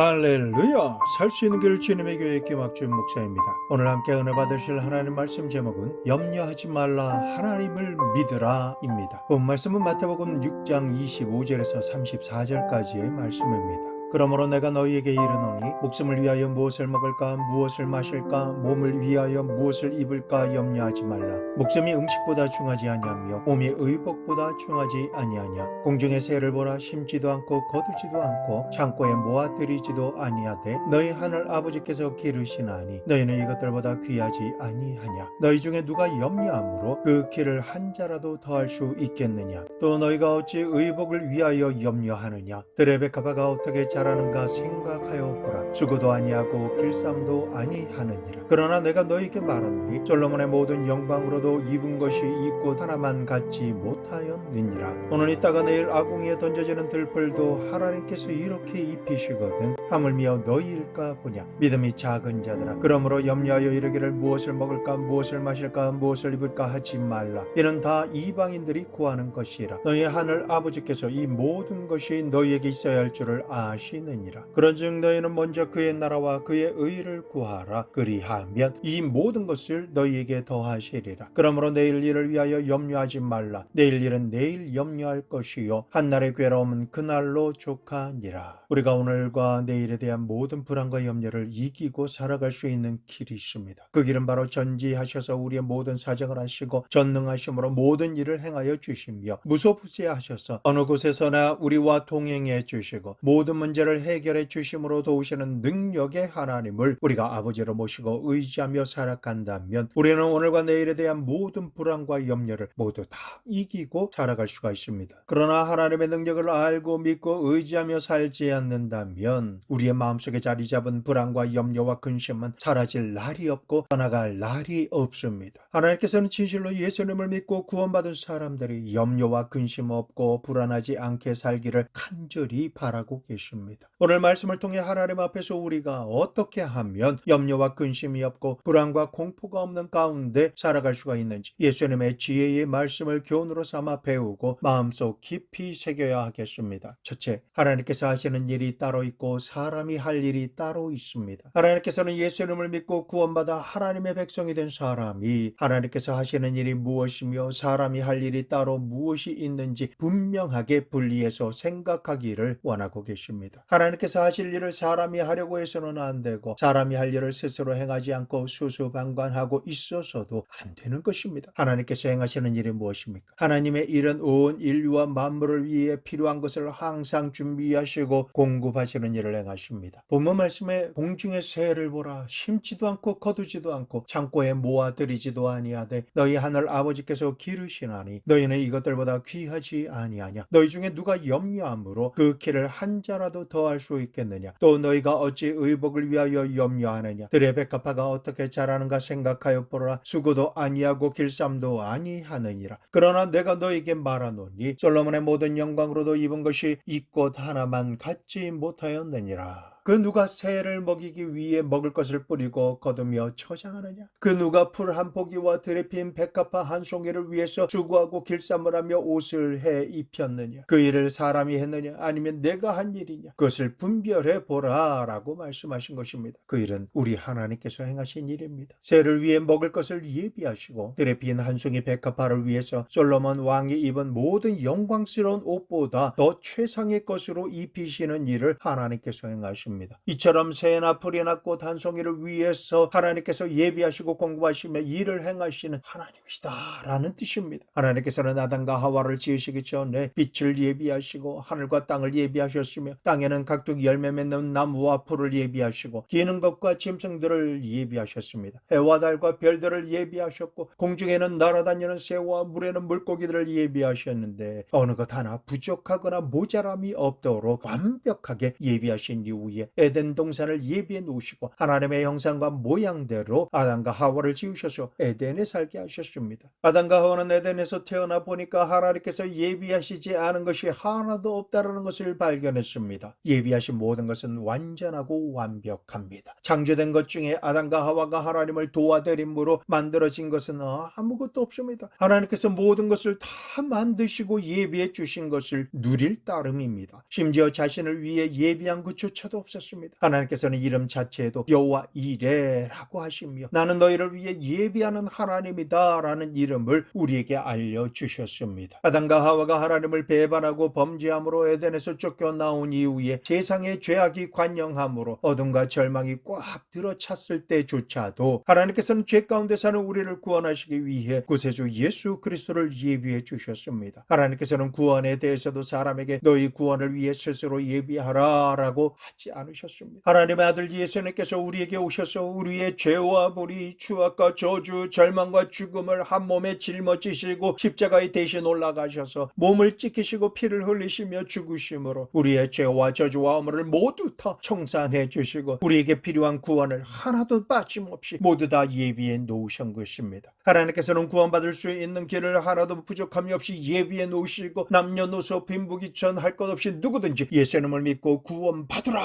할렐루야! 살 수 있는 길 주님의 교회 김학준 목사입니다. 오늘 함께 은혜 받으실 하나님 말씀 제목은 염려하지 말라 하나님을 믿으라 입니다. 본 말씀은 마태복음 6장 25절에서 34절까지의 말씀입니다. 그러므로 내가 너희에게 이르노니 목숨을 위하여 무엇을 먹을까 무엇을 마실까 몸을 위하여 무엇을 입을까 염려하지 말라. 목숨이 음식보다 중하지 아니하며 몸이 의복보다 중하지 아니하냐. 공중의 새를 보라. 심지도 않고 거두지도 않고 창고에 모아들이지도 아니하되 너희 하늘 아버지께서 기르시나니 너희는 이것들보다 귀하지 아니하냐. 너희 중에 누가 염려함으로 그 길을 한 자라도 더할 수 있겠느냐. 또 너희가 어찌 의복을 위하여 염려하느냐. 들의 백합화가 어떻게 자라는가 생각하여 보라. 수고도 아니하고 길쌈도 아니하느니라. 그러나 내가 너희에게 말하노니 솔로몬의 모든 영광으로도 입은 것이 이 꽃 하나만 갖지 못하였느니라. 오늘 있다가 내일 아궁이에 던져지는 들풀도 하나님께서 이렇게 입히시거든 하물며 너희일까 보냐. 믿음이 작은 자들아, 그러므로 염려하여 이르기를 무엇을 먹을까 무엇을 마실까 무엇을 입을까 하지 말라. 이는 다 이방인들이 구하는 것이라. 너희 하늘 아버지께서 이 모든 것이 너희에게 있어야 할 줄을 아시느니라. 그런즉 너희는 먼저 그의 나라와 그의 의를 구하라. 그리하면 이 모든 것을 너희에게 더하시리라. 그러므로 내일 일을 위하여 염려하지 말라. 내일 일은 내일 염려할 것이요 한날의 괴로움은 그날로 족하니라. 우리가 오늘과 내일에 대한 모든 불안과 염려를 이기고 살아갈 수 있는 길이 있습니다. 그 길은 바로 전지하셔서 우리의 모든 사정을 아시고 전능하심으로 모든 일을 행하여 주시며 무소부지하셔서 어느 곳에서나 우리와 동행해 주시고 모든 문제를 해결해 주심으로 도우시는 능력의 하나님을 우리가 아버지로 모시고 의지하며 살아간다면 우리는 오늘과 내일에 대한 모든 불안과 염려를 모두 다 이기고 살아갈 수가 있습니다. 그러나 하나님의 능력을 알고 믿고 의지하며 살지 않는다면 우리의 마음속에 자리 잡은 불안과 염려와 근심은 사라질 날이 없고 떠나갈 날이 없습니다. 하나님께서는 진실로 예수님을 믿고 구원받은 사람들이 염려와 근심 없고 불안하지 않게 살기를 간절히 바라고 계십니다. 오늘 말씀을 통해 하나님 앞에서 우리가 어떻게 하면 염려와 근심이 없고 불안과 공포가 없는 가운데 살아갈 수가 있는지 예수님의 지혜의 말씀을 교훈으로 삼아 배우고 마음속 깊이 새겨야 하겠습니다. 첫째, 하나님께서 하시는 일이 따로 있고 사람이 할 일이 따로 있습니다. 하나님께서는 예수님을 믿고 구원받아 하나님의 백성이 된 사람이 하나님께서 하시는 일이 무엇이며 사람이 할 일이 따로 무엇이 있는지 분명하게 분리해서 생각하기를 원하고 계십니다. 하나님께서 하실 일을 사람이 하려고 해서는 안 되고 사람이 할 일을 스스로 행하지 않고 수수방관하고 있어서도 안 되는 것입니다. 하나님께서 행하시는 일이 무엇입니까? 하나님의 일은 온 인류와 만물을 위해 필요한 것을 항상 준비하시고 공급하시는 일을 행하십니다. 본문 말씀에 공중의 새를 보라. 심지도 않고 거두지도 않고 창고에 모아들이지도 아니하되 너희 하늘 아버지께서 기르시나니 너희는 이것들보다 귀하지 아니하냐. 너희 중에 누가 염려함으로 그 길을 한 자라도 더할 수 있겠느냐. 또 너희가 어찌 의복을 위하여 염려하느냐. 들의 백합화가 어떻게 자라는가 생각하여 보라. 수고도 아니하고 길쌈도 아니하느니라. 그러나 내가 너에게 말하노니 솔로몬의 모든 영광으로도 입은 것이 이 꽃 하나만 갖지 못하였느니라. 그 누가 새를 먹이기 위해 먹을 것을 뿌리고 거두며 처장하느냐. 그 누가 풀 한 포기와 들에 핀 백합화 한 송이를 위해서 수고하고 길쌈을 하며 옷을 해 입혔느냐. 그 일을 사람이 했느냐 아니면 내가 한 일이냐. 그것을 분별해 보라 라고 말씀하신 것입니다. 그 일은 우리 하나님께서 행하신 일입니다. 새를 위해 먹을 것을 예비하시고 들에 핀 한 송이 백합화를 위해서 솔로몬 왕이 입은 모든 영광스러운 옷보다 더 최상의 것으로 입히시는 일을 하나님께서 행하십니다. 이처럼 새나 풀이나 꽃 한 송이를 위해서 하나님께서 예비하시고 공급하시며 일을 행하시는 하나님이시다 라는 뜻입니다. 하나님께서는 아담과 하와를 지으시기 전에 빛을 예비하시고 하늘과 땅을 예비하셨으며 땅에는 각종 열매 맺는 나무와 풀을 예비하시고 기는 것과 짐승들을 예비하셨습니다. 해와 달과 별들을 예비하셨고 공중에는 날아다니는 새와 물에는 물고기들을 예비하셨는데 어느 것 하나 부족하거나 모자람이 없도록 완벽하게 예비하신 이후에 에덴 동산을 예비해 놓으시고 하나님의 형상과 모양대로 아담과 하와를 지으셔서 에덴에 살게 하셨습니다. 아담과 하와는 에덴에서 태어나 보니까 하나님께서 예비하시지 않은 것이 하나도 없다는 것을 발견했습니다. 예비하신 모든 것은 완전하고 완벽합니다. 창조된 것 중에 아담과 하와가 하나님을 도와드림으로 만들어진 것은 아무것도 없습니다. 하나님께서 모든 것을 다 만드시고 예비해 주신 것을 누릴 따름입니다. 심지어 자신을 위해 예비한 것조차도 없습니다. 하셨습니다. 하나님께서는 이름 자체에도 여호와 이레라고 하시며 나는 너희를 위해 예비하는 하나님이다 라는 이름을 우리에게 알려주셨습니다. 아담과 하와가 하나님을 배반하고 범죄함으로 에덴에서 쫓겨나온 이후에 세상의 죄악이 관영함으로 어둠과 절망이 꽉 들어찼을 때조차도 하나님께서는 죄 가운데 사는 우리를 구원하시기 위해 구세주 예수 그리스도를 예비해 주셨습니다. 하나님께서는 구원에 대해서도 사람에게 너희 구원을 위해 스스로 예비하라 라고 하지 않으셨습니다. 하나님의 아들 예수님께서 우리에게 오셔서 우리의 죄와 불의, 추악과 저주, 절망과 죽음을 한 몸에 짊어지시고 십자가에 대신 올라가셔서 몸을 찢기시고 피를 흘리시며 죽으심으로 우리의 죄와 저주와 허물을 모두 다 청산해 주시고 우리에게 필요한 구원을 하나도 빠짐없이 모두 다 예비해 놓으신 것입니다. 하나님께서는 구원받을 수 있는 길을 하나도 부족함이 없이 예비해 놓으시고 남녀노소 빈부귀천 할 것 없이 누구든지 예수님을 믿고 구원받으라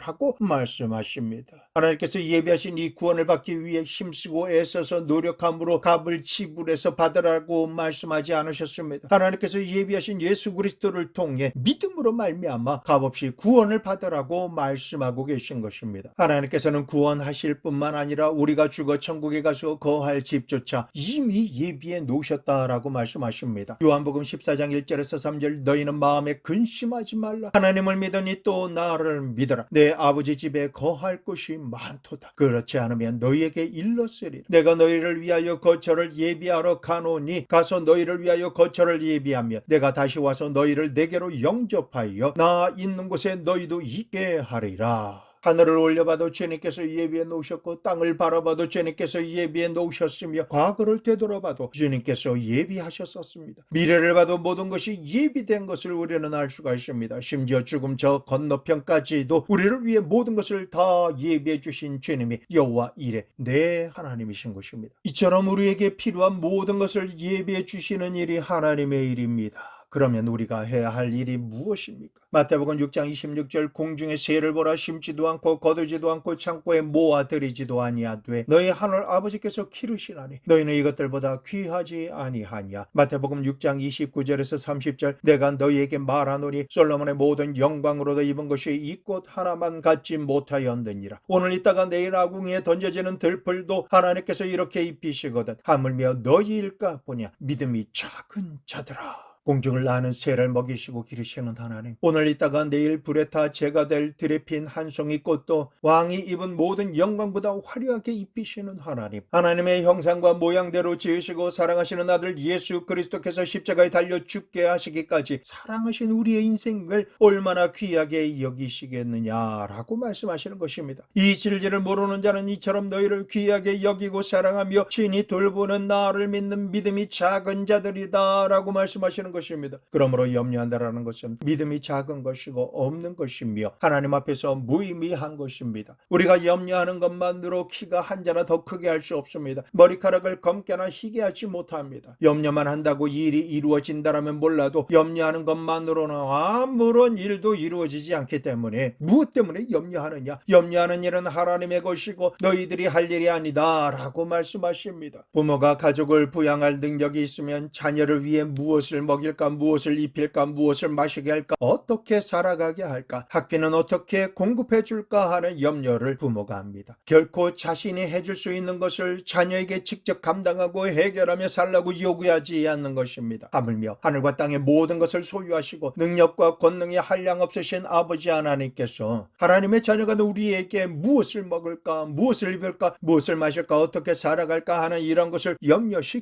라고 말씀하십니다. 하나님께서 예비하신 이 구원을 받기 위해 힘쓰고 애써서 노력함으로 값을 지불해서 받으라고 말씀하지 않으셨습니다. 하나님께서 예비하신 예수 그리스도를 통해 믿음으로 말미암아 값없이 구원을 받으라고 말씀하고 계신 것입니다. 하나님께서는 구원하실 뿐만 아니라 우리가 죽어 천국에 가서 거할 집조차 이미 예비해 놓으셨다라고 말씀하십니다. 요한복음 14장 1절에서 3절 너희는 마음에 근심하지 말라. 하나님을 믿으니 또 나를 믿어라. 내 아버지 집에 거할 곳이 많도다. 그렇지 않으면 너희에게 일렀으리라. 내가 너희를 위하여 거처를 예비하러 가노니 가서 너희를 위하여 거처를 예비하며 내가 다시 와서 너희를 내게로 영접하여 나 있는 곳에 너희도 있게 하리라. 하늘을 올려봐도 주님께서 예비해 놓으셨고 땅을 바라봐도 주님께서 예비해 놓으셨으며 과거를 되돌아봐도 주님께서 예비하셨었습니다. 미래를 봐도 모든 것이 예비된 것을 우리는 알 수가 있습니다. 심지어 죽음 저 건너편까지도 우리를 위해 모든 것을 다 예비해 주신 주님이 여호와 이레 내 하나님이신 것입니다. 이처럼 우리에게 필요한 모든 것을 예비해 주시는 일이 하나님의 일입니다. 그러면 우리가 해야 할 일이 무엇입니까? 마태복음 6장 26절 공중의 새를 보라 심지도 않고 거두지도 않고 창고에 모아들이지도 아니하되 너희 하늘 아버지께서 기르시나니 너희는 이것들보다 귀하지 아니하냐. 마태복음 6장 29절에서 30절 내가 너희에게 말하노니 솔로몬의 모든 영광으로도 입은 것이 이 꽃 하나만 갖지 못하였느니라. 오늘 있다가 내일 아궁이에 던져지는 들풀도 하나님께서 이렇게 입히시거든 하물며 너희일까 보냐. 믿음이 작은 자들아. 공중을 나는 새를 먹이시고 기르시는 하나님, 오늘 있다가 내일 불에 타 재가 될 들에 핀 한 송이 꽃도 왕이 입은 모든 영광보다 화려하게 입히시는 하나님, 하나님의 형상과 모양대로 지으시고 사랑하시는 아들 예수 그리스도께서 십자가에 달려 죽게 하시기까지 사랑하신 우리의 인생을 얼마나 귀하게 여기시겠느냐라고 말씀하시는 것입니다. 이 진리를 모르는 자는 이처럼 너희를 귀하게 여기고 사랑하며 친히 돌보는 나를 믿는 믿음이 작은 자들이다 라고 말씀하시는 것입니다. 그러므로 염려한다라는 것은 믿음이 작은 것이고 없는 것이며 하나님 앞에서 무의미한 것입니다. 우리가 염려하는 것만으로 키가 한 자나 더 크게 할 수 없습니다. 머리카락을 검게나 희게 하지 못합니다. 염려만 한다고 일이 이루어진다라면 몰라도 염려하는 것만으로는 아무런 일도 이루어지지 않기 때문에 무엇 때문에 염려하느냐? 염려하는 일은 하나님의 것이고 너희들이 할 일이 아니다 라고 말씀하십니다. 부모가 가족을 부양할 능력이 있으면 자녀를 위해 무엇을 먹일까, 무엇을 입힐까, 무엇을 마시게 할까, 어떻게 살아가게 할까, 학비는 어떻게 공급해 줄까 하는 염려를 부모가 합니다. 결코 자신이 해줄 수 있는 것을 자녀에게 직접 감당하고 해결하며 살라고 요구하지 않는 것입니다. 하물며 하늘과 땅의 모든 것을 소유하시고 능력과 권능이 한량없으신 아버지 하나님께서 하나님의 자녀가 우리에게 무엇을 먹을까, 무엇을 입을까, 무엇을 마실까, 어떻게 살아갈까 하는 이런 것을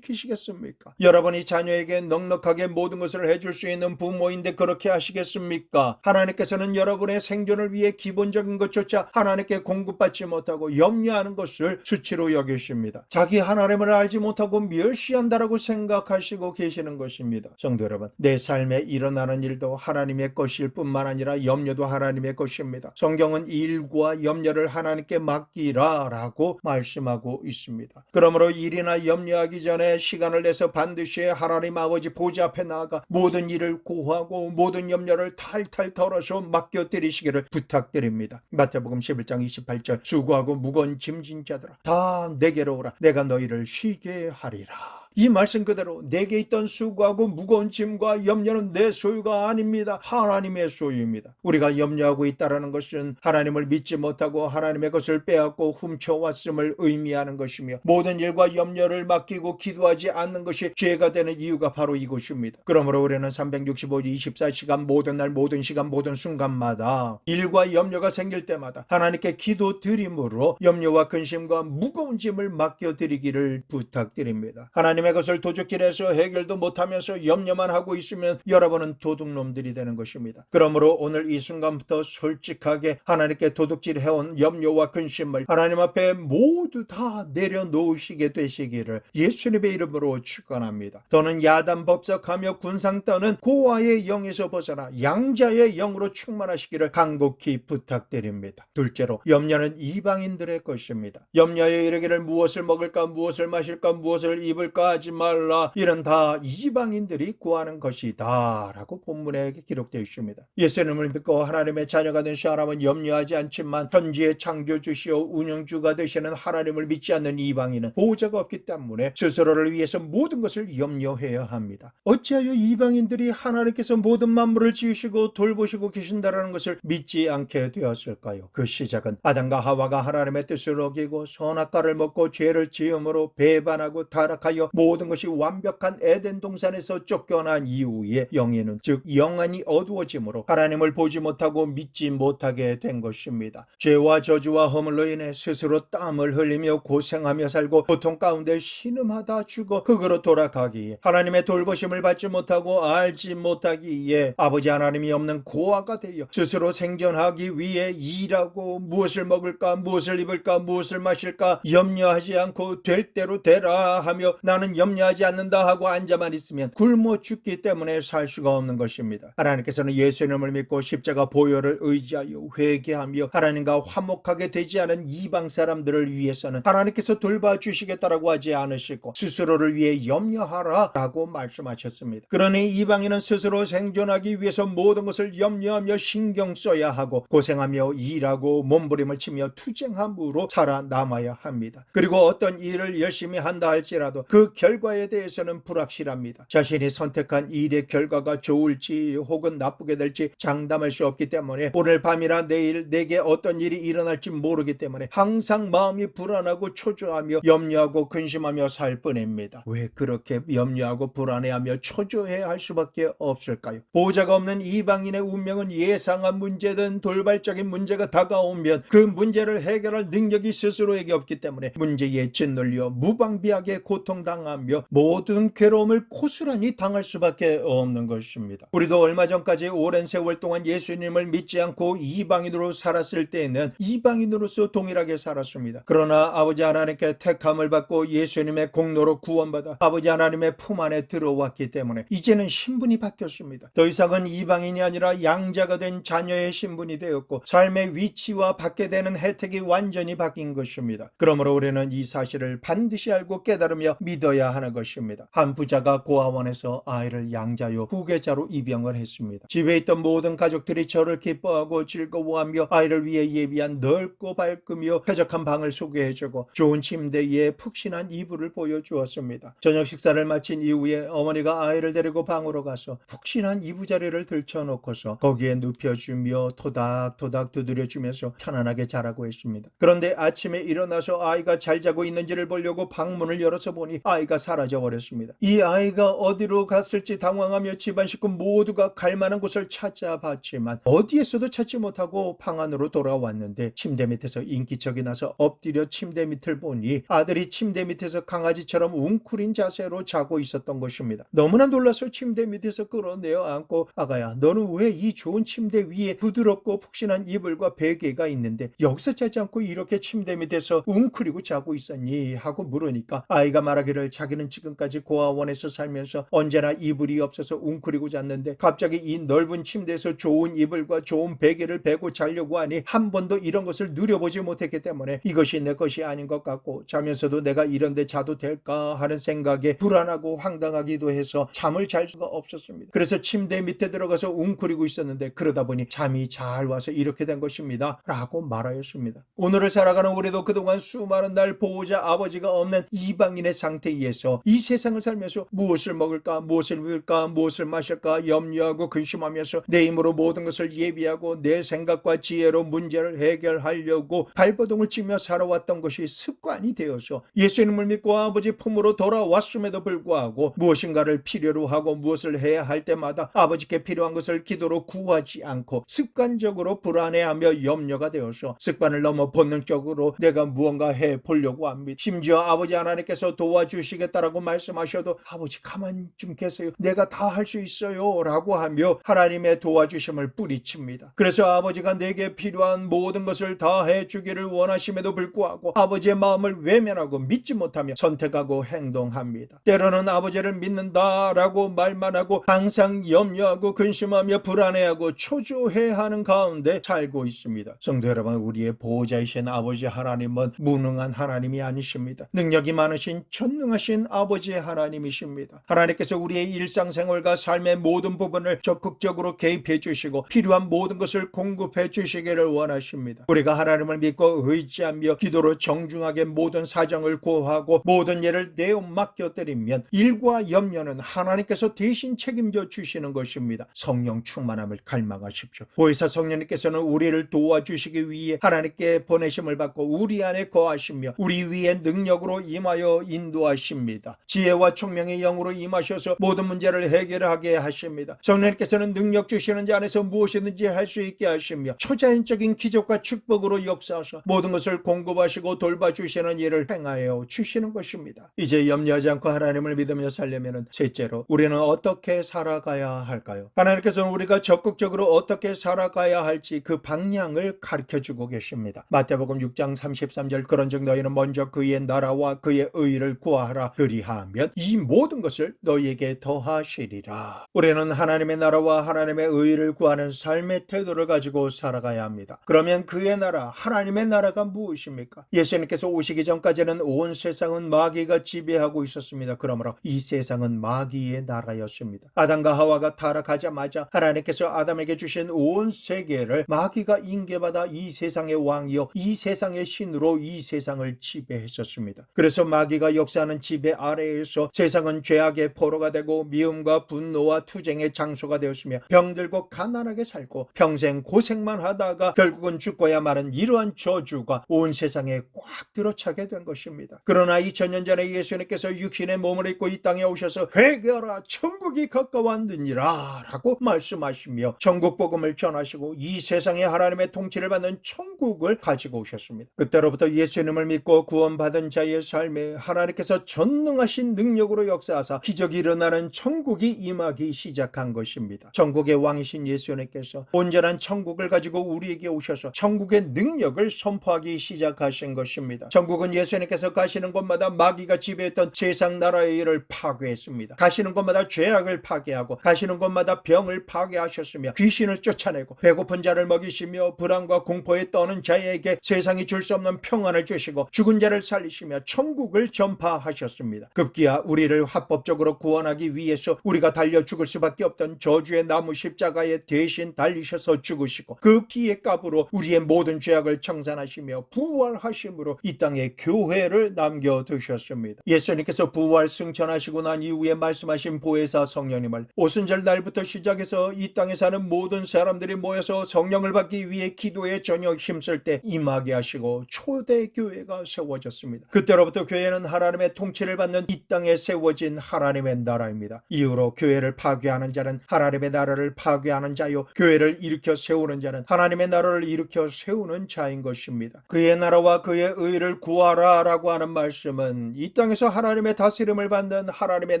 염려시키시겠습니까? 여러분이 자녀에게 넉넉하게 모든 것을 해줄 수 있는 부모인데 그렇게 하시겠습니까? 하나님께서는 여러분의 생존을 위해 기본적인 것조차 하나님께 공급받지 못하고 염려하는 것을 수치로 여기십니다. 자기 하나님을 알지 못하고 멸시한다라고 생각하시고 계시는 것입니다. 성도 여러분, 내 삶에 일어나는 일도 하나님의 것일 뿐만 아니라 염려도 하나님의 것입니다. 성경은 일과 염려를 하나님께 맡기라 라고 말씀하고 있습니다. 그러므로 일이나 염려하기 전에 시간을 내서 반드시 하나님 아버지 보좌 앞에 나아가 모든 일을 고하고 모든 염려를 탈탈 털어서 맡겨드리시기를 부탁드립니다. 마태복음 11장 28절 수고하고 무거운 짐진 자들아 다 내게로 오라 내가 너희를 쉬게 하리라. 이 말씀 그대로 내게 있던 수고하고 무거운 짐과 염려는 내 소유가 아닙니다. 하나님의 소유입니다. 우리가 염려하고 있다는 것은 하나님을 믿지 못하고 하나님의 것을 빼앗고 훔쳐왔음을 의미하는 것이며, 모든 일과 염려를 맡기고 기도하지 않는 것이 죄가 되는 이유가 바로 이것입니다. 그러므로 우리는 365일 24시간 모든 날 모든 시간 모든 순간마다 일과 염려가 생길 때마다 하나님께 기도 드림으로 염려와 근심과 무거운 짐을 맡겨드리기를 부탁드립니다. 하나님의 것을 도둑질해서 해결도 못하면서 염려만 하고 있으면 여러분은 도둑놈들이 되는 것입니다. 그러므로 오늘 이 순간부터 솔직하게 하나님께 도둑질해온 염려와 근심을 하나님 앞에 모두 다 내려놓으시게 되시기를 예수님의 이름으로 축원합니다. 더는 야단 법석하며 군상 떠는 고아의 영에서 벗어나 양자의 영으로 충만하시기를 간곡히 부탁드립니다. 둘째로, 염려는 이방인들의 것입니다. 염려에 이르기를 무엇을 먹을까 무엇을 마실까 무엇을 입을까 하지 말라, 이는 다 이방인들이 구하는 것이다 라고 본문에 기록되어 있습니다. 예수님을 믿고 하나님의 자녀가 된 사람은 염려하지 않지만 현지의 창조주시오 운영주가 되시는 하나님을 믿지 않는 이방인은 보호자가 없기 때문에 스스로를 위해서 모든 것을 염려해야 합니다. 어찌하여 이방인들이 하나님께서 모든 만물을 지으시고 돌보시고 계신다라는 것을 믿지 않게 되었을까요? 그 시작은 아담과 하와가 하나님의 뜻을 어기고 선악과를 먹고 죄를 지음으로 배반하고 타락하여 모든 것이 완벽한 에덴 동산에서 쫓겨난 이후에 영예는, 즉 영안이 어두워짐으로 하나님을 보지 못하고 믿지 못하게 된 것입니다. 죄와 저주와 허물로 인해 스스로 땀을 흘리며 고생하며 살고 고통 가운데 신음하다 죽어 흙으로 돌아가기에 하나님의 돌보심을 받지 못하고 알지 못하기에 아버지 하나님이 없는 고아가 되어 스스로 생존하기 위해 일하고 무엇을 먹을까 무엇을 입을까 무엇을 마실까 염려하지 않고 될 대로 되라 하며 나는 염려하지 않는다 하고 앉아만 있으면 굶어 죽기 때문에 살 수가 없는 것입니다. 하나님께서는 예수님을 믿고 십자가 보혈을 의지하여 회개하며 하나님과 화목하게 되지 않은 이방 사람들을 위해서는 하나님께서 돌봐주시겠다라고 하지 않으시고 스스로를 위해 염려하라 라고 말씀하셨습니다. 그러니 이방인은 스스로 생존하기 위해서 모든 것을 염려하며 신경 써야 하고 고생하며 일하고 몸부림을 치며 투쟁함으로 살아남아야 합니다. 그리고 어떤 일을 열심히 한다 할지라도 그 결과에 대해서는 불확실합니다. 자신이 선택한 일의 결과가 좋을지 혹은 나쁘게 될지 장담할 수 없기 때문에 오늘 밤이나 내일 내게 어떤 일이 일어날지 모르기 때문에 항상 마음이 불안하고 초조하며 염려하고 근심하며 살 뿐입니다. 왜 그렇게 염려하고 불안해하며 초조해야 할 수밖에 없을까요? 보호자가 없는 이방인의 운명은 예상한 문제든 돌발적인 문제가 다가오면 그 문제를 해결할 능력이 스스로에게 없기 때문에 문제에 짓눌려 무방비하게 고통당하며 모든 괴로움을 고스란히 당할 수밖에 없는 것입니다. 우리도 얼마 전까지 오랜 세월 동안 예수님을 믿지 않고 이방인으로 살았을 때에는 이방인으로서 동일하게 살았습니다. 그러나 아버지 하나님께 택함을 받고 예수님의 공로로 구원받아 아버지 하나님의 품 안에 들어왔기 때문에 이제는 신분이 바뀌었습니다. 더 이상은 이방인이 아니라 양자가 된 자녀의 신분이 되었고 삶의 위치와 받게 되는 혜택이 완전히 바뀐 것입니다. 그러므로 우리는 이 사실을 반드시 알고 깨달으며 믿어야 하는 것입니다. 한 부자가 고아원에서 아이를 양자요 후계자로 입양을 했습니다. 집에 있던 모든 가족들이 저를 기뻐하고 즐거워하며 아이를 위해 예비한 넓고 밝으며 쾌적한 방을 소개해주고 좋은 침대에 푹신한 이불을 보여주었습니다. 저녁 식사를 마친 이후에 어머니가 아이를 데리고 방으로 가서 푹신한 이부자리를 들쳐놓고서 거기에 눕혀주며 토닥토닥 두드려주면서 편안하게 자라고 했습니다. 그런데 아침에 일어나서 아이가 잘 자고 있는지를 보려고 방문을 열어서 보니 아이가 사라져 버렸습니다. 이 아이가 어디로 갔을지 당황하며 집안 식구 모두가 갈 만한 곳을 찾아봤지만 어디에서도 찾지 못하고 방 안으로 돌아왔는데 침대 밑에서 인기척이 나서 엎드려 침대 밑을 보니 아들이 침대 밑에서 강아지처럼 웅크린 자세로 자고 있었던 것입니다. 너무나 놀라서 침대 밑에서 끌어내어 안고 아가야 너는 왜 이 좋은 침대 위에 부드럽고 푹신한 이불과 베개가 있는데 여기서 자지 않고 이렇게 침대 밑에서 웅크리고 자고 있었니? 하고 물으니까 아이가 말하기를 자기는 지금까지 고아원에서 살면서 언제나 이불이 없어서 웅크리고 잤는데 갑자기 이 넓은 침대에서 좋은 이불과 좋은 베개를 베고 자려고 하니 한 번도 이런 것을 누려보지 못했기 때문에 이것이 내 것이 아닌 것 같고 자면서도 내가 이런 데 자도 될까 하는 생각에 불안하고 황당하기도 해서 잠을 잘 수가 없었습니다. 그래서 침대 밑에 들어가서 웅크리고 있었는데 그러다 보니 잠이 잘 와서 이렇게 된 것입니다 라고 말하였습니다. 오늘을 살아가는 우리도 그동안 수많은 날 보호자 아버지가 없는 이방인의 상태에 위해서 이 세상을 살면서 무엇을 먹을까, 무엇을 입을까, 무엇을 마실까 염려하고 근심하면서 내 힘으로 모든 것을 예비하고 내 생각과 지혜로 문제를 해결하려고 발버둥을 치며 살아왔던 것이 습관이 되어서 예수님을 믿고 아버지 품으로 돌아왔음에도 불구하고 무엇인가를 필요로 하고 무엇을 해야 할 때마다 아버지께 필요한 것을 기도로 구하지 않고 습관적으로 불안해하며 염려가 되어서 습관을 넘어 본능적으로 내가 무언가 해보려고 합니다. 심지어 아버지 하나님께서 도와주시겠다라고 말씀하셔도 아버지 가만히 좀 계세요, 내가 다 할 수 있어요 라고 하며 하나님의 도와주심을 뿌리칩니다. 그래서 아버지가 내게 필요한 모든 것을 다 해주기를 원하심에도 불구하고 아버지의 마음을 외면하고 믿지 못하며 선택하고 행동합니다. 때로는 아버지를 믿는다라고 말만 하고 항상 염려하고 근심하며 불안해하고 초조해하는 가운데 살고 있습니다. 성도 여러분, 우리의 보호자이신 아버지 하나님은 무능한 하나님이 아니십니다. 능력이 많으신 전능하신 아버지 하나님이십니다. 하나님께서 우리의 일상생활과 삶의 모든 부분을 적극적으로 개입해 주시고 필요한 모든 것을 공급해 주시기를 원하십니다. 우리가 하나님을 믿고 의지하며 기도로 정중하게 모든 사정을 고하고 모든 일을 내어 맡겨드리면 일과 염려는 하나님께서 대신 책임져 주시는 것입니다. 성령 충만함을 갈망하십시오. 보혜사 성령님께서는 우리를 도와주시기 위해 하나님께 보내심을 받고 우리 안에 거하시며 우리 위에 능력으로 임하여 인도하십니다. 지혜와 총명의 영으로 임하셔서 모든 문제를 해결하게 하십니다. 성령님께서는 능력 주시는 자 안에서 무엇이든지 할 수 있게 하시며 초자연적인 기적과 축복으로 역사하셔 모든 것을 공급하시고 돌봐주시는 일을 행하여 주시는 것입니다. 이제 염려하지 않고 하나님을 믿으며 살려면 셋째로 우리는 어떻게 살아가야 할까요? 하나님께서는 우리가 적극적으로 어떻게 살아가야 할지 그 방향을 가르쳐주고 계십니다. 마태복음 6장 33절 그런즉 너희는 먼저 그의 나라와 그의 의를 구하라. 그리하면 이 모든 것을 너희에게 더하시리라. 우리는 하나님의 나라와 하나님의 의를 구하는 삶의 태도를 가지고 살아가야 합니다. 그러면 그의 나라, 하나님의 나라가 무엇입니까? 예수님께서 오시기 전까지는 온 세상은 마귀가 지배하고 있었습니다. 그러므로 이 세상은 마귀의 나라였습니다. 아담과 하와가 타락하자마자 하나님께서 아담에게 주신 온 세계를 마귀가 인계받아 이 세상의 왕이요 이 세상의 신으로 이 세상을 지배했었습니다. 그래서 마귀가 역사하는 지배 아래에서 세상은 죄악의 포로가 되고 미움과 분노와 투쟁의 장소가 되었으며 병들고 가난하게 살고 평생 고생만 하다가 결국은 죽고야 마는 이러한 저주가 온 세상에 꽉 들어차게 된 것입니다. 그러나 2000년 전에 예수님께서 육신의 몸을 입고 이 땅에 오셔서 회개하라 천국이 가까웠느니라 라고 말씀하시며 천국 복음을 전하시고 이 세상에 하나님의 통치를 받는 천국을 가지고 오셨습니다. 그때로부터 예수님을 믿고 구원받은 자의 삶에 하나님께서 전능하신 능력으로 역사하사 기적이 일어나는 천국이 임하기 시작한 것입니다. 천국의 왕이신 예수님께서 온전한 천국을 가지고 우리에게 오셔서 천국의 능력을 선포하기 시작하신 것입니다. 천국은 예수님께서 가시는 곳마다 마귀가 지배했던 세상 나라의 일을 파괴했습니다. 가시는 곳마다 죄악을 파괴하고 가시는 곳마다 병을 파괴하셨으며 귀신을 쫓아내고 배고픈 자를 먹이시며 불안과 공포에 떠는 자에게 세상이 줄 수 없는 평안을 주시고 죽은 자를 살리시며 천국을 전파하셨습니다. 급기야 우리를 합법적으로 구원하기 위해서 우리가 달려 죽을 수밖에 없던 저주의 나무 십자가에 대신 달리셔서 죽으시고 그 피의 값으로 우리의 모든 죄악을 청산하시며 부활하심으로 이 땅에 교회를 남겨두셨습니다. 예수님께서 부활 승천하시고 난 이후에 말씀하신 보혜사 성령님을 오순절 날부터 시작해서 이 땅에 사는 모든 사람들이 모여서 성령을 받기 위해 기도에 저녁 힘쓸 때 임하게 하시고 초대교회가 세워졌습니다. 그때로부터 교회는 하나님의 통치를 받는 이 땅에 세워진 하나님의 나라입니다. 이후로 교회를 파괴하는 자는 하나님의 나라를 파괴하는 자요 교회를 일으켜 세우는 자는 하나님의 나라를 일으켜 세우는 자인 것입니다. 그의 나라와 그의 의를 구하라 라고 하는 말씀은 이 땅에서 하나님의 다스림을 받는 하나님의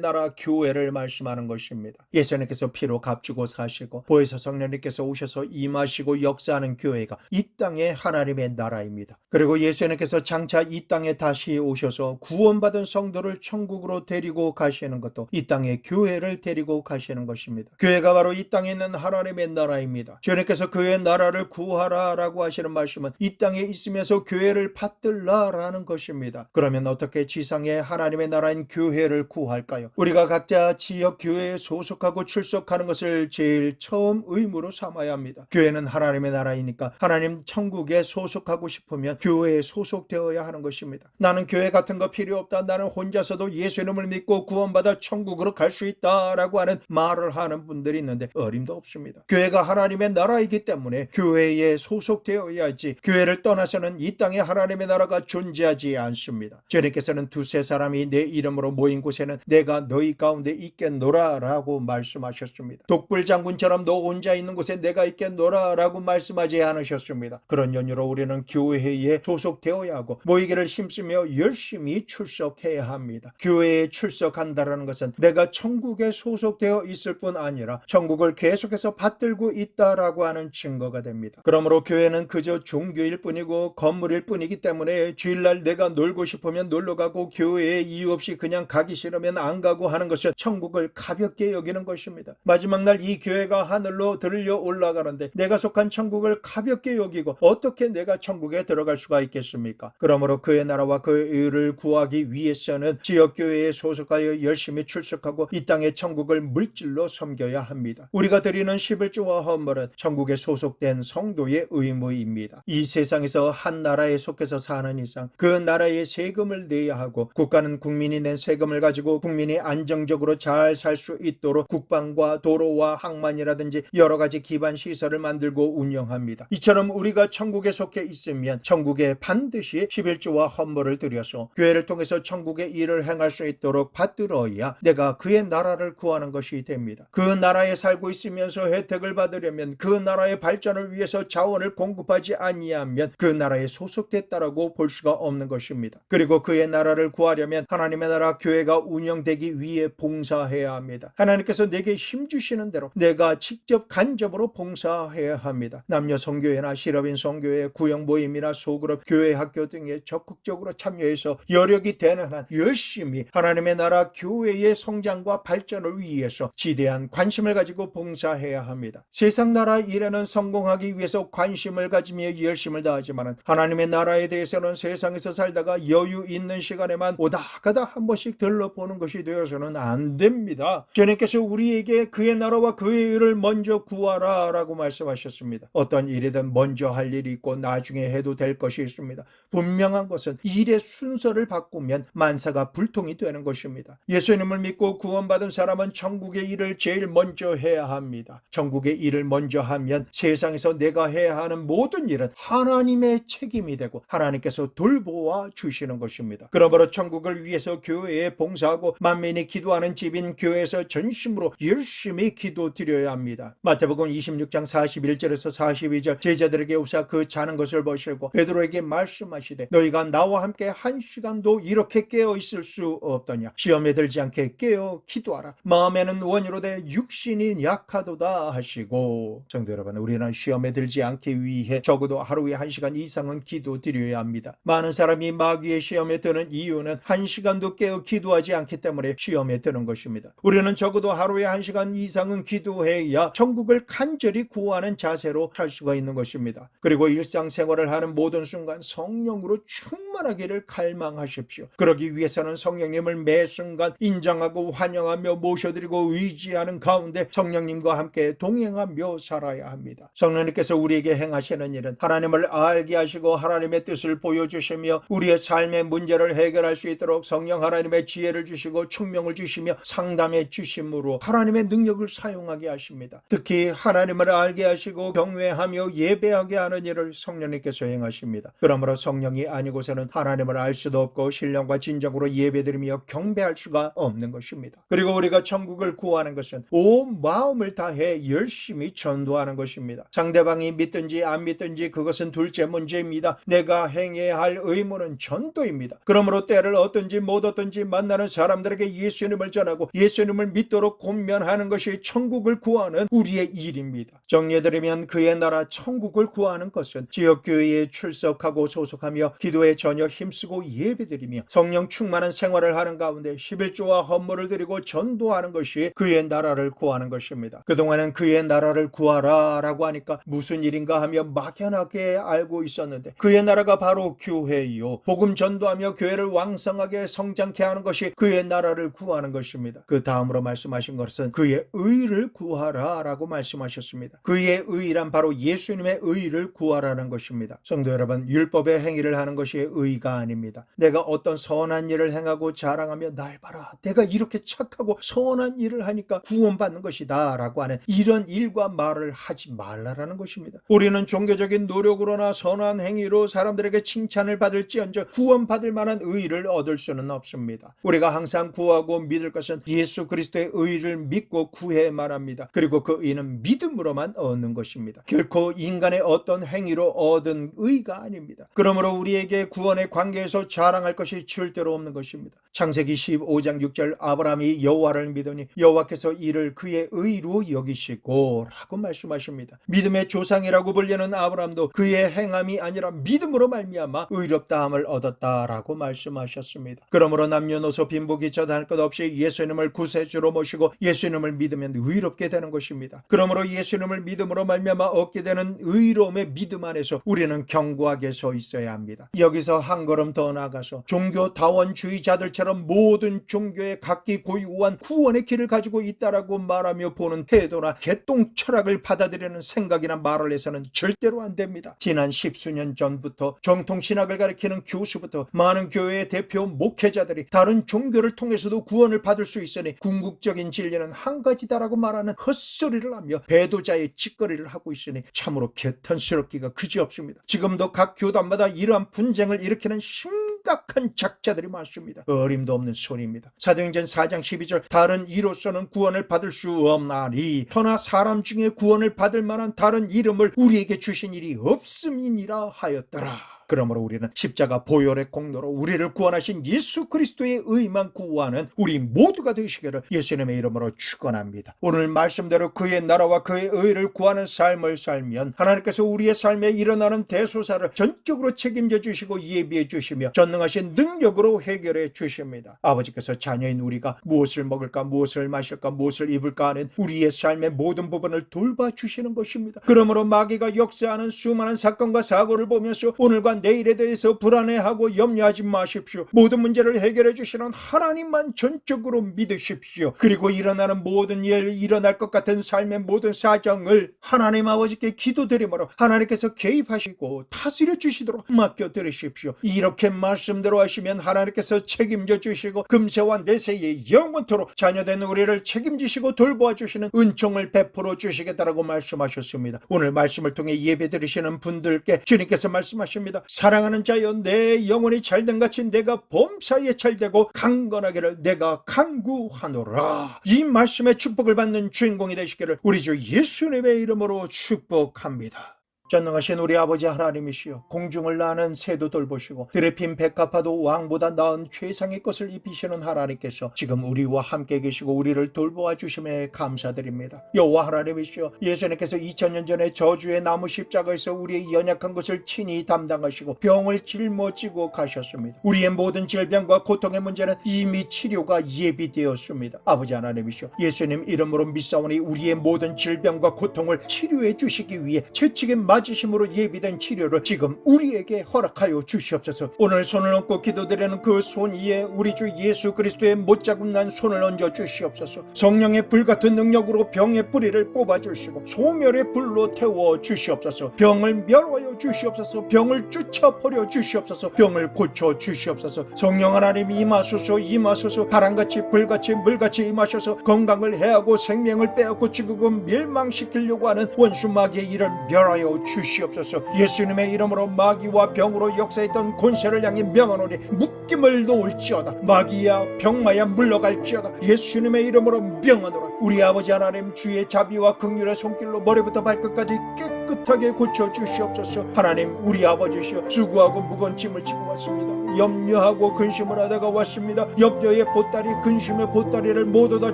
나라 교회를 말씀하는 것입니다. 예수님께서 피로 값주고 사시고 보혜사 성령님께서 오셔서 임하시고 역사하는 교회가 이 땅의 하나님의 나라입니다. 그리고 예수님께서 장차 이 땅에 다시 오셔서 구원받은 성도를 천국으로 데리고 가시는 것도 이 땅의 교회를 데리고 가시는 것입니다. 교회가 바로 이 땅에 있는 하나님의 나라입니다. 주님께서 그의 나라를 구하라 라고 하시는 말씀은 이 땅에 있으면서 교회를 받들라라는 것입니다. 그러면 어떻게 지상의 하나님의 나라인 교회를 구할까요? 우리가 각자 지역 교회에 소속하고 출석하는 것을 제일 처음 의무로 삼아야 합니다. 교회는 하나님의 나라이니까 하나님 천국에 소속하고 싶으면 교회에 소속되어야 하는 것입니다. 나는 교회 같은 거 필요 없다. 나는 혼자서도 예수님을 믿고 구원받아 천국으로 갈 수 있다라고 하는 말을 하는 분들이 있는데 어림도 없습니다. 교회가 하나님의 나라이기 때문에 교회에 소속되어야지 교회를 떠나서는 이 땅에 하나님의 나라가 존재하지 않습니다. 주님께서는 두세 사람이 내 이름으로 모인 곳에는 내가 너희 가운데 있겠노라 라고 말씀하셨습니다. 독불장군처럼 너 혼자 있는 곳에 내가 있겠노라 라고 말씀하지 않으셨습니다. 그런 연유로 우리는 교회에 소속되어야 하고 모이기를 힘쓰며 열심히 출석해야 합니다. 교회에 출석한다는 것은 내가 천국에 소속되어 있을 뿐 아니라 천국을 계속해서 받들고 있다라고 하는 증거가 됩니다. 그러므로 교회는 그저 종교일 뿐이고 건물일 뿐이기 때문에 주일날 내가 놀고 싶으면 놀러 가고 교회에 이유 없이 그냥 가기 싫으면 안 가고 하는 것은 천국을 가볍게 여기는 것입니다. 마지막 날 이 교회가 하늘로 들려 올라가는데 내가 속한 천국을 가볍게 여기고 어떻게 내가 천국에 들어갈 수가 있겠습니까? 그러므로 그의 나라와 그의 의를 구하기 위해서는 지역교회에 소속하여 열심히 출석하고 이 땅의 천국을 물질로 섬겨야 합니다. 우리가 드리는 11조와 헌물은 천국에 소속된 성도의 의무입니다. 이 세상에서 한 나라에 속해서 사는 이상 그 나라의 세금을 내야 하고 국가는 국민이 낸 세금을 가지고 국민이 안정적으로 잘 살 수 있도록 국방과 도로와 항만이라든지 여러 가지 기반 시설을 만들고 운영합니다. 이처럼 우리가 천국에 속해 있으면 천국에 반드시 11조와 헌물을 드려서 교회를 통해서 천국의 일을 행할 수 있도록 받들어야 내가 그의 나라를 구하는 것이 됩니다. 그 나라에 살고 있으면서 혜택을 받으려면 그 나라의 발전을 위해서 자원을 공급하지 아니하면 그 나라에 소속됐다라고 볼 수가 없는 것입니다. 그리고 그의 나라를 구하려면 하나님의 나라 교회가 운영되기 위해 봉사해야 합니다. 하나님께서 내게 힘 주시는 대로 내가 직접 간접으로 봉사해야 합니다. 남녀 성교회나 실업인 성교회, 구역 모임이나 소그룹, 교회 학교 등에 적극적으로 참여해서 여력이 되는 한 열심히 하나님의 나라 교회의 성장과 발전을 위해서 지대한 관심을 가지고 봉사해야 합니다. 세상 나라 일에는 성공하기 위해서 관심을 가지며 열심을 다하지만 하나님의 나라에 대해서는 세상에서 살다가 여유 있는 시간에만 오다 가다 한 번씩 들러보는 것이 되어서는 안 됩니다. 주님께서 우리에게 그의 나라와 그의 일을 먼저 구하라 라고 말씀하셨습니다. 어떤 일이든 먼저 할 일이 있고 나중에 해도 될 것이 있습니다. 분명한 것은 일의 순서를 바꾸면 만사가 불통이 되는 것입니다. 예수님을 믿고 구원받은 사람은 천국의 일을 제일 먼저 해야 합니다. 천국의 일을 먼저 하면 세상에서 내가 해야 하는 모든 일은 하나님의 책임이 되고 하나님께서 돌보아 주시는 것입니다. 그러므로 천국을 위해서 교회에 봉사하고 만민이 기도하는 집인 교회에서 전심으로 열심히 기도드려야 합니다. 마태복음 26장 41절에서 42절 제자들에게 오사 그 자는 것을 보시고 베드로에게 말씀하시되 너희가 나와 함께 한 시간도 이렇게 깨어 있을 수 없더냐. 시험에 들지 않게 깨어 기도하라. 마음에는 원이로되 육신이 약하도다 하시고. 성도 여러분, 우리는 시험에 들지 않기 위해 적어도 하루에 1시간 이상은 기도드려야 합니다. 많은 사람이 마귀의 시험에 드는 이유는 1시간도 깨어 기도하지 않기 때문에 시험에 드는 것입니다. 우리는 적어도 하루에 1시간 이상은 기도해야 천국을 간절히 구하는 자세로 살 수가 있는 것입니다. 그리고 일상생활을 하는 모든 순간 성령으로 충만하기를 갈망하십시오. 그러기 위해서는 성령님을 매 순간 인정하고 환영하며 모셔드리고 의지하는 가운데 성령님과 함께 동행하며 살아야 합니다. 성령님께서 우리에게 행하시는 일은 하나님을 알게 하시고 하나님의 뜻을 보여주시며 우리의 삶의 문제를 해결할 수 있도록 성령 하나님의 지혜를 주시고 총명을 주시며 상담해 주심으로 하나님의 능력을 사용하게 하십니다. 특히 하나님을 알게 하시고 경외하며 예배하게 하는 일을 성령님께서 행하십니다. 그러므로 성령이 아니고서는 하나님을 알 수도 없고 신령과 진정으로 예배드리며 경배할 수가 없는 것입니다. 그리고 우리가 천국을 구하는 것은 온 마음을 다해 열심히 전도하는 것입니다. 상대방이 믿든지 안 믿든지 그것은 둘째 문제입니다. 내가 행해야 할 의무는 전도입니다. 그러므로 때를 얻든지 못 얻든지 만나는 사람들에게 예수님을 전하고 예수님을 믿도록 권면하는 것이 천국을 구하는 우리의 일입니다. 정리해드리면 그의 나라 천국을 구하는 것은 지역교회에 출석하고 소속하며 기도에 전혀 힘쓰고 예배드리며 성령 충만한 생활을 하는 가운데 11조와 헌물을 드리고 전도하는 것이 그의 나라를 구하는 것입니다. 그동안은 그의 나라를 구하라 라고 하니까 무슨 일인가 하며 막연하게 알고 있었는데 그의 나라가 바로 교회이요 복음 전도하며 교회를 왕성하게 성장케 하는 것이 그의 나라를 구하는 것입니다. 그 다음으로 말씀하신 것은 그의 의를 구하라 라고 말씀하셨습니다. 그의 의란 바로 예수님의 의를 구하라는 것입니다. 성도 여러분, 율법의 행위를 하는 것이 의가 아닙니다. 내가 어떤 선한 일을 행하고 자랑하며 날 봐라, 내가 이렇게 착하고 선한 일을 하니까 구원받는 것이다 라고 하는 이런 일과 말을 하지 말라라는 것입니다. 우리는 종교적인 노력으로나 선한 행위로 사람들에게 칭찬을 받을지언정 구원받을 만한 의를 얻을 수는 없습니다. 우리가 항상 구하고 믿을 것은 예수 그리스도의 의를 믿고 구해만 합니다. 그리고 그 의는 믿음으로만 얻는 것입니다. 결코 인간의 어떤 행위로 얻은 의가 아닙니다. 그러므로 우리에게 구원의 관계에서 자랑할 것이 절대로 없는 것입니다. 창세기 15장 6절 아브라함이 여호와를 믿으니 여호와께서 이를 그의 의로 여기시고 라고 말씀하십니다. 믿음의 조상이라고 불리는 아브라함도 그의 행함이 아니라 믿음으로 말미암아 의롭다함을 얻었다라고 말씀하셨습니다. 그러므로 남녀노소 빈부귀 처단할 것 없이 예수님을 구세주로 모시고 예수님을 믿으면 의롭게 되는 것입니다. 그러므로 예수님을 믿음으로 말미암아 얻게 되는 의로움의 믿음 안에서 우리는 견고하게 서 있어야 합니다. 여기서 한 걸음 더 나아가서 종교다원주의자들처럼 모든 종교에 각기 고유한 구원의 길을 가지고 있다라고 말하며 보는 태도나 개똥 철학을 받아들이는 생각이나 말을 해서는 절대로 안 됩니다. 지난 10수년 전부터 정통신학을 가리키는 교수부터 많은 교회의 대표 목회자들이 다른 종교를 통해서도 구원을 받을 수 있으니 궁극적인 진리는 한 가지다라고 말하는 헛소리를 하며 배도자의 짓거리를 하고 있으니 참으로 개탄스럽기가 그지없습니다. 지금도 각 교단마다 이러한 분쟁을 일으키는 심각한 작자들이 많습니다. 어림도 없는 소리입니다. 사도행전 4장 12절 다른 이로서는 구원을 받을 수 없나니 허나 사람 중에 구원을 받을 만한 다른 이름을 우리에게 주신 일이 없음이니라 하였더라. 그러므로 우리는 십자가 보혈의 공로로 우리를 구원하신 예수 그리스도의 의만 구하는 우리 모두가 되시기를 예수님의 이름으로 축원합니다. 오늘 말씀대로 그의 나라와 그의 의를 구하는 삶을 살면 하나님께서 우리의 삶에 일어나는 대소사를 전적으로 책임져 주시고 예비해 주시며 전능하신 능력으로 해결해 주십니다. 아버지께서 자녀인 우리가 무엇을 먹을까, 무엇을 마실까, 무엇을 입을까 하는 우리의 삶의 모든 부분을 돌봐주시는 것입니다. 그러므로 마귀가 역사하는 수많은 사건과 사고를 보면서 오늘과 내일에 대해서 불안해하고 염려하지 마십시오. 모든 문제를 해결해 주시는 하나님만 전적으로 믿으십시오. 그리고 일어나는 모든 일, 일어날 것 같은 삶의 모든 사정을 하나님 아버지께 기도드리므로 하나님께서 개입하시고 다스려 주시도록 맡겨드리십시오. 이렇게 말씀대로 하시면 하나님께서 책임져 주시고 금세와 내세에 영원토록 자녀된 우리를 책임지시고 돌보아 주시는 은총을 베풀어 주시겠다라고 말씀하셨습니다. 오늘 말씀을 통해 예배드리시는 분들께 주님께서 말씀하십니다. 사랑하는 자여, 내 영혼이 잘된 같이 내가 범사에 잘되고 강건하기를 내가 간구하노라. 이 말씀의 축복을 받는 주인공이 되시기를 우리 주 예수님의 이름으로 축복합니다. 전능하신 우리 아버지 하나님이시여, 공중을 나는 새도 돌보시고 들에 핀 백합화도 왕보다 나은 최상의 것을 입히시는 하나님께서 지금 우리와 함께 계시고 우리를 돌보아 주심에 감사드립니다. 여호와 하나님이시여, 예수님께서 2000년 전에 저주의 나무 십자가에서 우리의 연약한 것을 친히 담당하시고 병을 짊어지고 가셨습니다. 우리의 모든 질병과 고통의 문제는 이미 치료가 예비되었습니다. 아버지 하나님이시여, 예수님 이름으로 믿사오니 우리의 모든 질병과 고통을 치료해 주시기 위해 채찍에 맞으심으로 예비된 치료를 지금 우리에게 허락하여 주시옵소서. 오늘 손을 얹고 기도드리는 그 손 위에 우리 주 예수 그리스도의 못자국 난 손을 얹어 주시옵소서. 성령의 불같은 능력으로 병의 뿌리를 뽑아주시고 소멸의 불로 태워 주시옵소서. 병을 멸하여 주시옵소서. 병을 쫓아버려 주시옵소서. 병을 고쳐 주시옵소서. 성령 하나님 임하소서, 임하소서. 바람같이 불같이 물같이 임하셔서 건강을 해하고 생명을 빼앗고 지구금 멸망시키려고 하는 원수 마귀의 일을 멸하여 주시옵소서. 예수님의 이름으로 마귀와 병으로 역사했던 권세를 향해 명하노니 묶임을 놓을지어다. 마귀야 병마야 물러갈지어다. 예수님의 이름으로 명하노라. 우리 아버지 하나님, 주의 자비와 긍휼의 손길로 머리부터 발끝까지 깨끗하게 고쳐 주시옵소서. 하나님, 우리 아버지시여, 수고하고 무거운 짐을 지고 왔습니다. 염려하고 근심을 하다가 왔습니다. 염려의 보따리, 근심의 보따리를 모두 다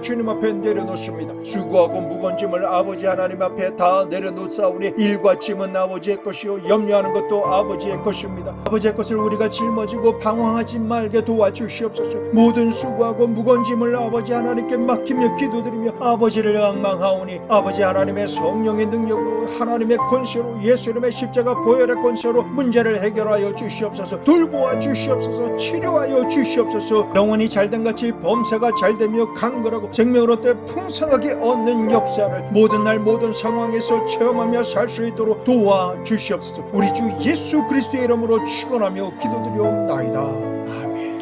주님 앞에 내려놓습니다. 수고하고 무거운 짐을 아버지 하나님 앞에 다 내려놓사오니 일과 짐은 아버지의 것이요 염려하는 것도 아버지의 것입니다. 아버지의 것을 우리가 짊어지고 방황하지 말게 도와주시옵소서. 모든 수고하고 무거운 짐을 아버지 하나님께 맡기며 기도드리며 아버지를 앙망하오니 아버지 하나님의 성령의 능력으로 하나님의 권세로 예수 이름의 십자가 보혈의 권세로 문제를 해결하여 주시옵소서. 돌보아 주시옵소서. 치료하여 주시옵소서. 영혼이 잘된 같이 범사가 잘되며 강건하고 생명으로 때 풍성하게 얻는 역사를 모든 날 모든 상황에서 체험하며 살 수 있도록 도와주시옵소서. 우리 주 예수 그리스도의 이름으로 축원하며 기도드리옵나이다. 아멘.